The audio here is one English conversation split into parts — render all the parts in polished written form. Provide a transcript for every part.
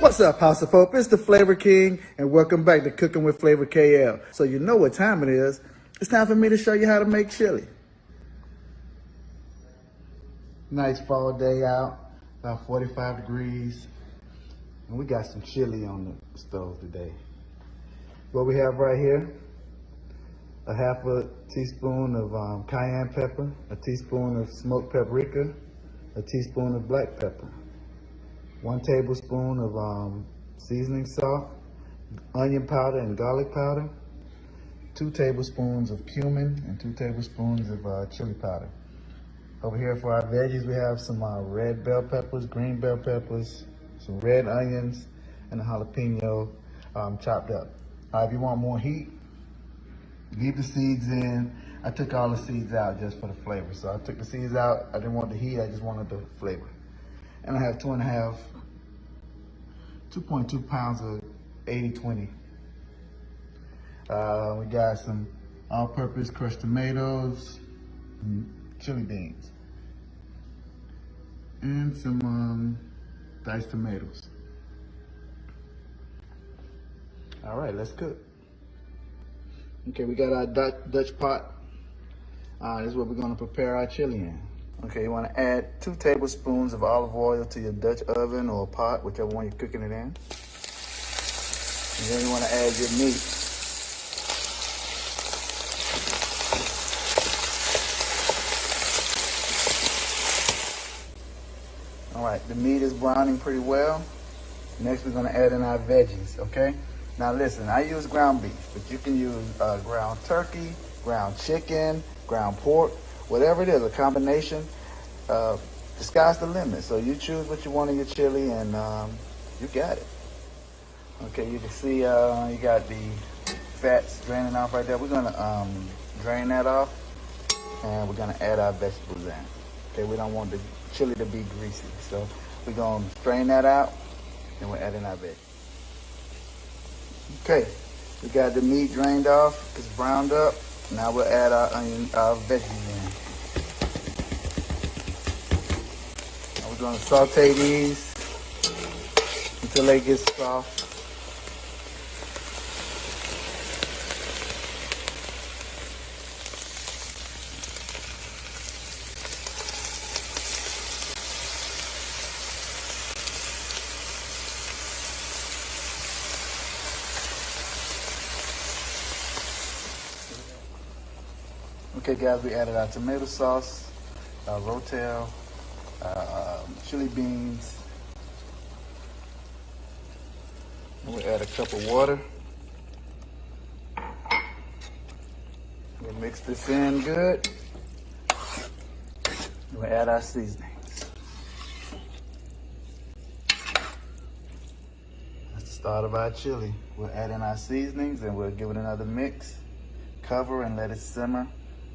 What's up, House of Hope? It's the Flavor King, and welcome back to Cooking with Flavor KL. So you know what time it is. It's time for me to show you how to make chili. Nice fall day out, about 45 degrees. And we got some chili on the stove today. What we have right here, a half a teaspoon of cayenne pepper, a teaspoon of smoked paprika, a teaspoon of black pepper, 1 tablespoon of seasoning salt, onion powder and garlic powder, 2 tablespoons of cumin, and 2 tablespoons of chili powder. Over here for our veggies, we have some red bell peppers, green bell peppers, some red onions, and a jalapeno chopped up. If you want more heat, leave the seeds in. I took all the seeds out just for the flavor. So I took the seeds out. I didn't want the heat, I just wanted the flavor. And I have 2.2 pounds of 80/20. We got some all-purpose crushed tomatoes, and chili beans, and some diced tomatoes. All right, let's cook. Okay, we got our Dutch pot. This is what we're gonna prepare our chili in. Okay, you wanna add 2 tablespoons of olive oil to your Dutch oven or pot, whichever one you're cooking it in. And then you wanna add your meat. All right, the meat is browning pretty well. Next, we're gonna add in our veggies, okay? Now listen, I use ground beef, but you can use ground turkey, ground chicken, ground pork, whatever it is, a combination. The sky's the limit. So you choose what you want in your chili, and you got it. Okay, you can see you got the fats draining off right there. We're gonna drain that off, and we're gonna add our vegetables in. Okay, we don't want the chili to be greasy, so we're gonna strain that out, and we're adding our veggies. Okay, we got the meat drained off. It's browned up. Now we'll add our veggies in. Now we're gonna saute these until they get soft. Okay guys, we added our tomato sauce, our rotel, chili beans. And we add a cup of water. We'll mix this in good. And we add our seasonings. That's the start of our chili. We'll add in our seasonings and we'll give it another mix. Cover and let it simmer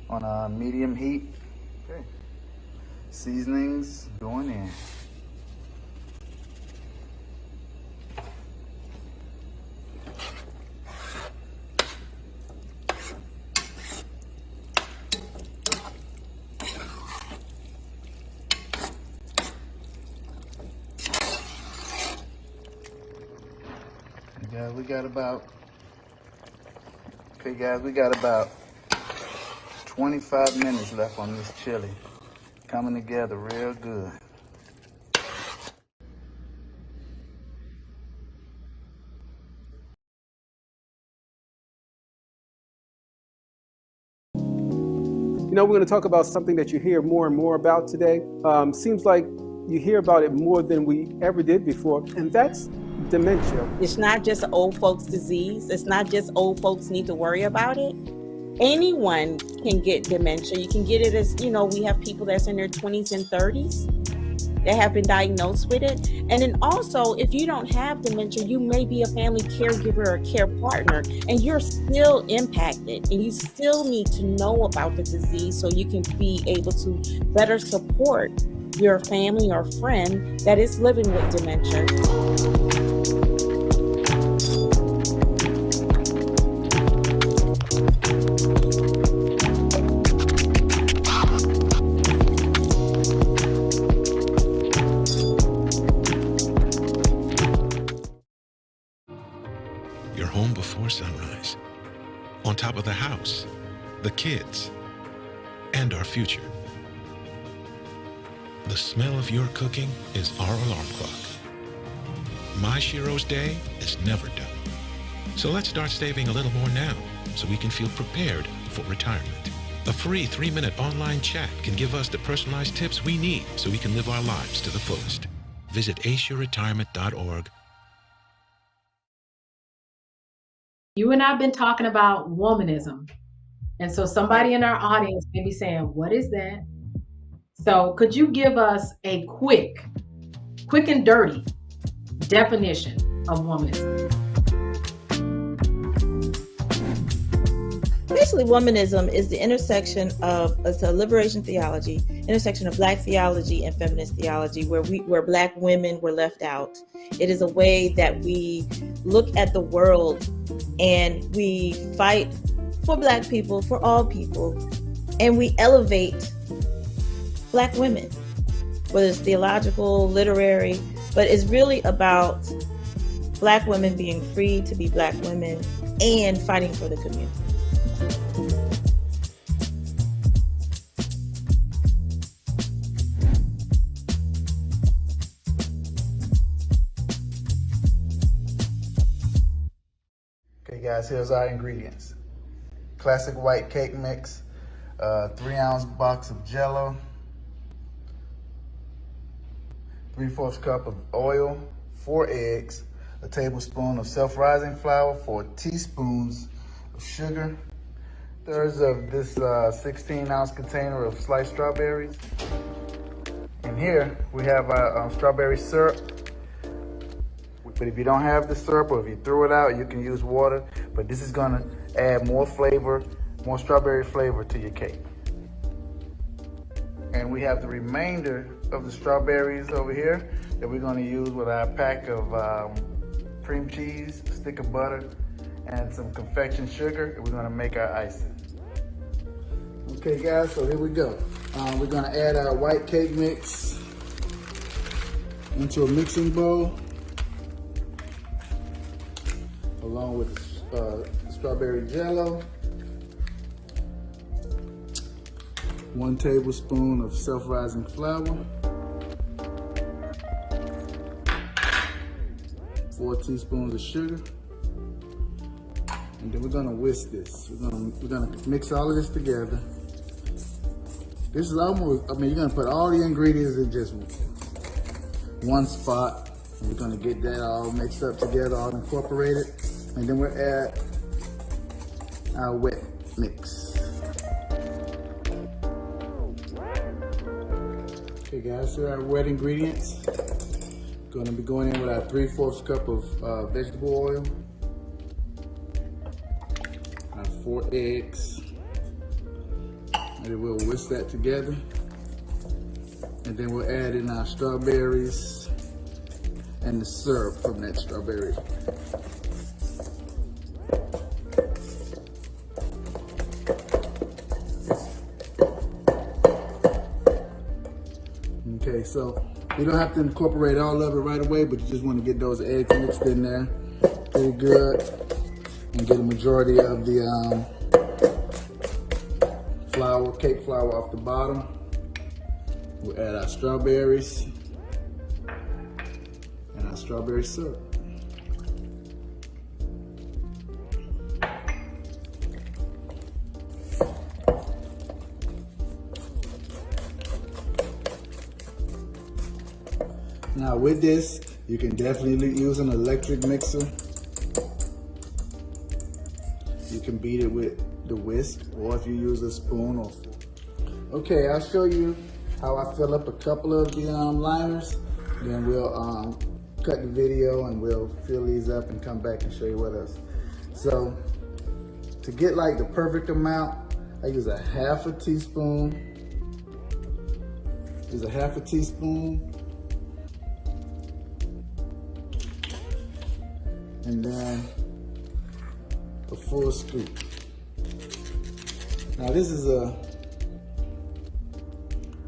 on a medium heat. Okay. Seasonings going in. We got about 25 minutes left on this chili. Coming together real good. You know, we're going to talk about something that you hear more and more about today. Seems like you hear about it more than we ever did before, and that's dementia. It's not just old folks' disease. It's not just old folks need to worry about it. Anyone can get dementia. You can get it as, you know, we have people that's in their 20s and 30s that have been diagnosed with it. And then also, if you don't have dementia, you may be a family caregiver or care partner, and you're still impacted, and you still need to know about the disease so you can be able to better support your family or friend that is living with dementia. on top of the house, the kids, and our future. The smell of your cooking is our alarm clock. My Shiro's day is never done. So let's start saving a little more now so we can feel prepared for retirement. A free 3-minute online chat can give us the personalized tips we need so we can live our lives to the fullest. Visit aceyourretirement.org. You and I have been talking about womanism. And so somebody in our audience may be saying, what is that? So could you give us a quick and dirty definition of womanism? Basically, womanism is the intersection of it's a liberation theology, intersection of Black theology and feminist theology, where Black women were left out. It is a way that we look at the world and we fight for Black people, for all people, and we elevate Black women, whether it's theological, literary, but it's really about Black women being free to be Black women and fighting for the community. Okay guys, here's our ingredients. Classic white cake mix, 3-ounce box of Jell-O, 3/4 cup of oil, 4 eggs, a tablespoon of self-rising flour, 4 teaspoons of sugar, 1/3 of this 16-ounce container of sliced strawberries. And here we have our strawberry syrup. But if you don't have the syrup, or if you threw it out, you can use water. But this is gonna add more flavor, more strawberry flavor to your cake. And we have the remainder of the strawberries over here that we're gonna use with our pack of cream cheese, a stick of butter, and some confection sugar. And we're gonna make our icing. Okay guys, so here we go. We're gonna add our white cake mix into a mixing bowl, along with strawberry Jell-O, 1 tablespoon of self-rising flour, 4 teaspoons of sugar, and then we're gonna whisk this. We're gonna mix all of this together. This is almost, you're gonna put all the ingredients in just one spot. And we're gonna get that all mixed up together, all incorporated. And then we'll add our wet mix. Okay guys, so our wet ingredients. Gonna be going in with our 3/4 cup of vegetable oil, our 4 eggs, and then we'll whisk that together. And then we'll add in our strawberries and the syrup from that strawberry. Okay, so you don't have to incorporate all of it right away, but you just want to get those eggs mixed in there pretty good and get a majority of the cake flour off the bottom. We'll add our strawberries and our strawberry syrup. Now with this, you can definitely use an electric mixer. You can beat it with the whisk, or if you use a spoon or fork. Okay, I'll show you how I fill up a couple of the liners. Then we'll cut the video and we'll fill these up and come back and show you what else. So to get like the perfect amount, I use a 1/2 teaspoon. Use a 1/2 teaspoon. And then a full scoop. Now this is a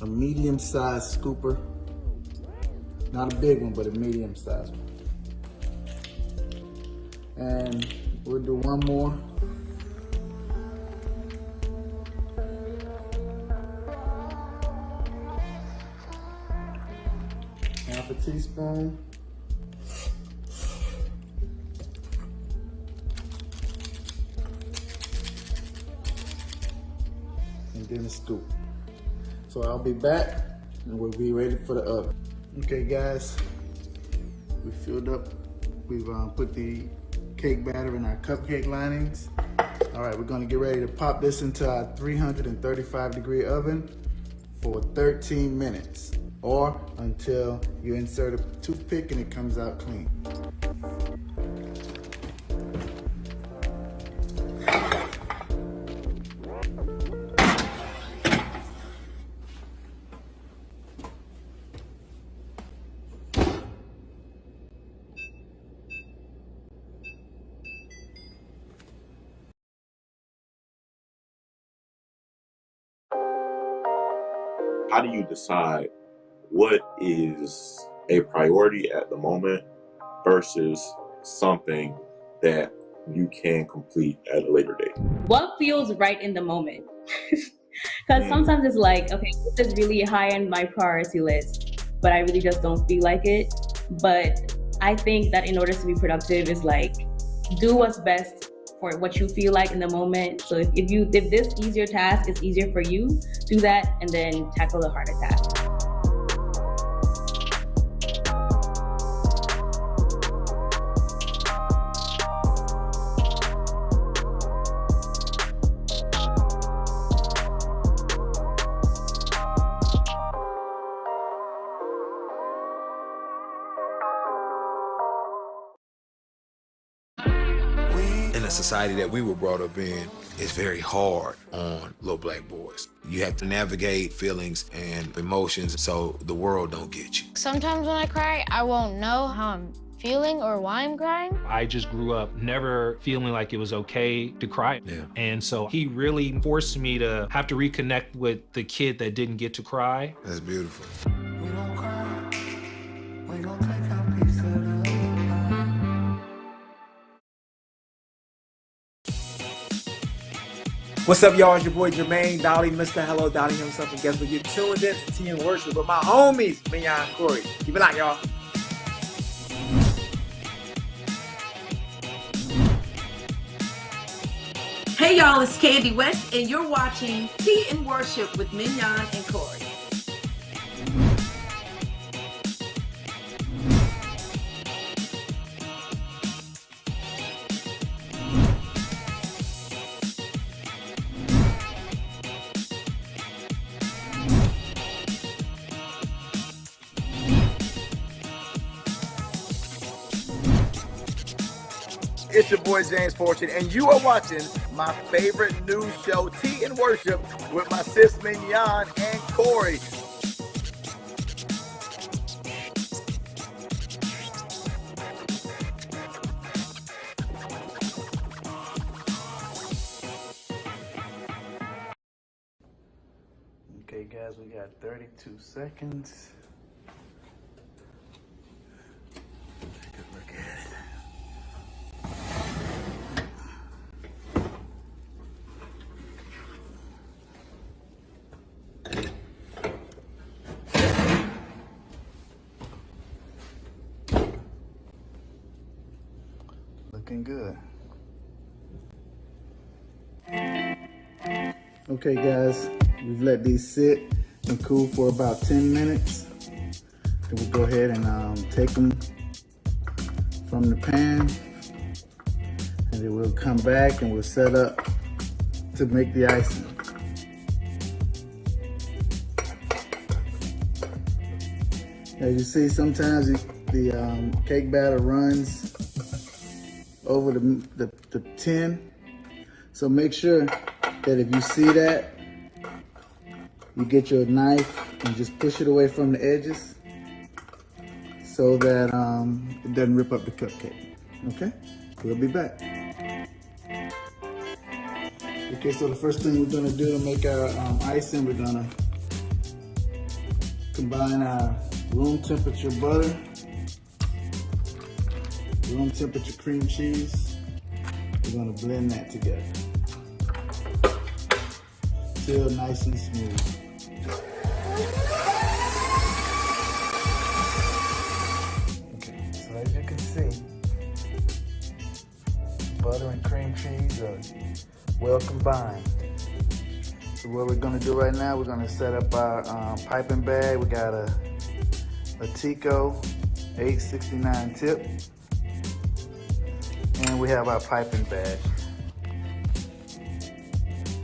medium-sized scooper. Not a big one, but a medium-sized one. And we'll do one more. teaspoon. And then a scoop. So I'll be back and we'll be ready for the oven. Okay guys, we filled up, we've put the cake batter in our cupcake linings. All right, we're gonna get ready to pop this into our 335-degree oven for 13 minutes or until you insert a toothpick and it comes out clean. How do you decide what is a priority at the moment versus something that you can complete at a later date? What feels right in the moment? Because sometimes it's like, okay, this is really high on my priority list, but I really just don't feel like it. But I think that in order to be productive is like, do what's best for what you feel like in the moment. So if this easier task is easier for you, do that and then tackle the harder task. In the society that we were brought up in, it's very hard on little black boys. You have to navigate feelings and emotions so the world don't get you. Sometimes when I cry, I won't know how I'm feeling or why I'm crying. I just grew up never feeling like it was okay to cry. Yeah. And so he really forced me to have to reconnect with the kid that didn't get to cry. That's beautiful. We don't cry, we gon' take our piece of the pie. What's up, y'all? It's your boy Jermaine Dolly, Mr. Hello Dolly himself, and guess what? You're tuned in to Tea and Worship with my homies, Mignon and Corey. Keep it out, y'all. Hey y'all, it's Candy West, and you're watching Tea and Worship with Mignon and Corey. It's your boy James Fortune, and you are watching my favorite news show, Tea and Worship, with my sis Mignon and Corey. Okay guys, we got 32 seconds. Take a look at it. Looking good. Okay guys, we've let these sit and cool for about 10 minutes. Then we'll go ahead and take them from the pan, and then we'll come back and we'll set up to make the icing. As you see, sometimes the cake batter runs over the tin. So make sure that if you see that, you get your knife and just push it away from the edges so that it doesn't rip up the cupcake. Okay? We'll be back. Okay, so the first thing we're gonna do to make our icing, we're gonna combine our room temperature butter, room temperature cream cheese. We're gonna blend that together till nice and smooth. butter and cream cheese are well combined. So what we're gonna do right now, we're gonna set up our piping bag. We got a Tico 869 tip, and we have our piping bag.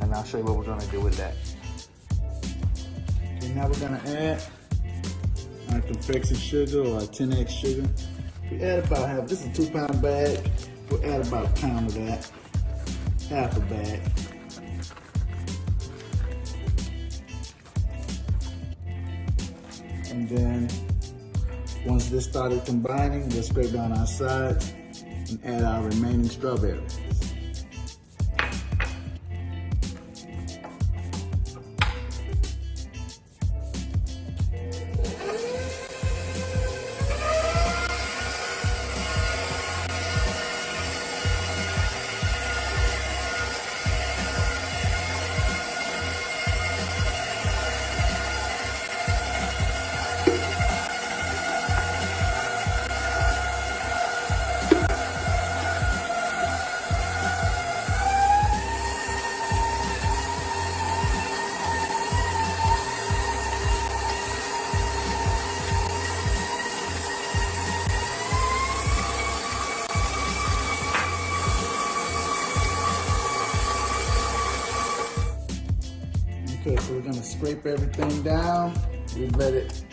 And I'll show you what we're gonna do with that. Okay, now we're gonna add our confection sugar or our 10X sugar. We add about half. This is a 2-pound bag. We'll add about a pound of that, half a bag. And then once this started combining, we'll scrape down our sides and add our remaining strawberries. Okay, so we're gonna scrape everything down. We let it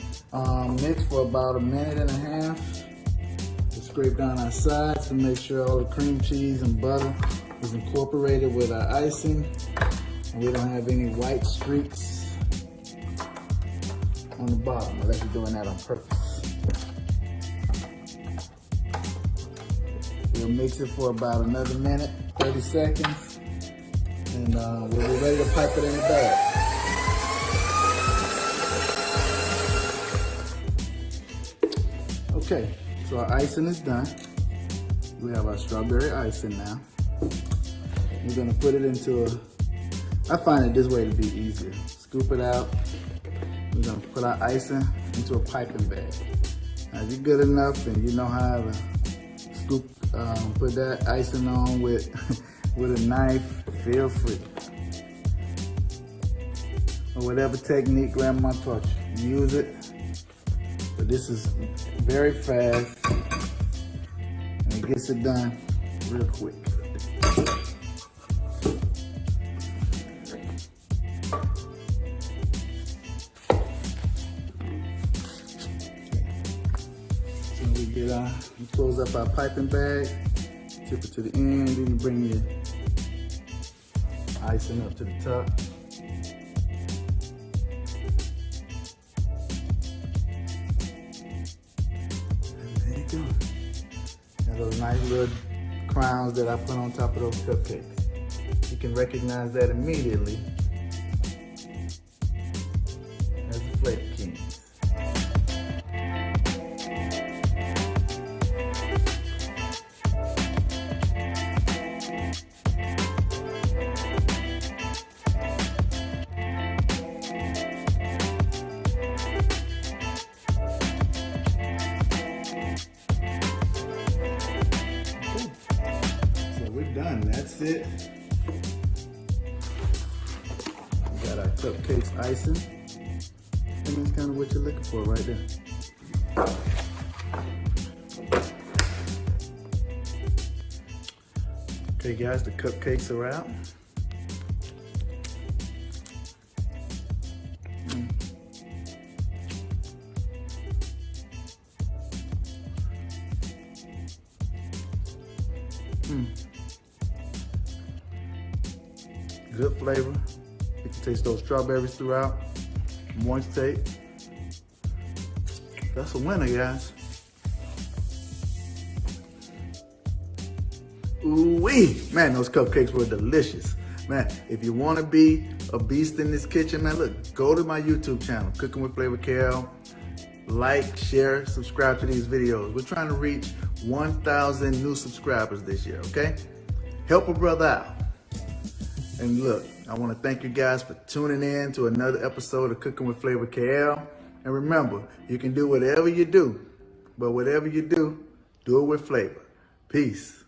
mix for about a minute and a half. We'll scrape down our sides to make sure all the cream cheese and butter is incorporated with our icing. And we don't have any white streaks on the bottom, unless you're doing that on purpose. We'll mix it for about another minute, 30 seconds. And we'll be ready to pipe it in the bag. Okay, so our icing is done. We have our strawberry icing now. We're gonna put it into I find it this way to be easier. Scoop it out. We're gonna put our icing into a piping bag. Now, if you're good enough and you know how to scoop, put that icing on with with a knife, feel free. Or whatever technique Grandma taught you, use it. But this is very fast and it gets it done real quick. So we close up our piping bag, tip it to the end, then you bring your icing up to the top. Those nice little crowns that I put on top of those cupcakes. You can recognize that immediately as the Flavor Kings. Done. That's it. We got our cupcakes icing. And that's kind of what you're looking for right there. Okay guys, the cupcakes are out. Good flavor. You can taste those strawberries throughout. Moist taste. That's a winner, guys. Ooh-wee! Man, those cupcakes were delicious. Man, if you want to be a beast in this kitchen, man, look, go to my YouTube channel, Cooking with Flavor KL. Like, share, subscribe to these videos. We're trying to reach 1,000 new subscribers this year, okay? Help a brother out. And look, I want to thank you guys for tuning in to another episode of Cooking with Flavor KL. And remember, you can do whatever you do, but whatever you do, do it with flavor. Peace.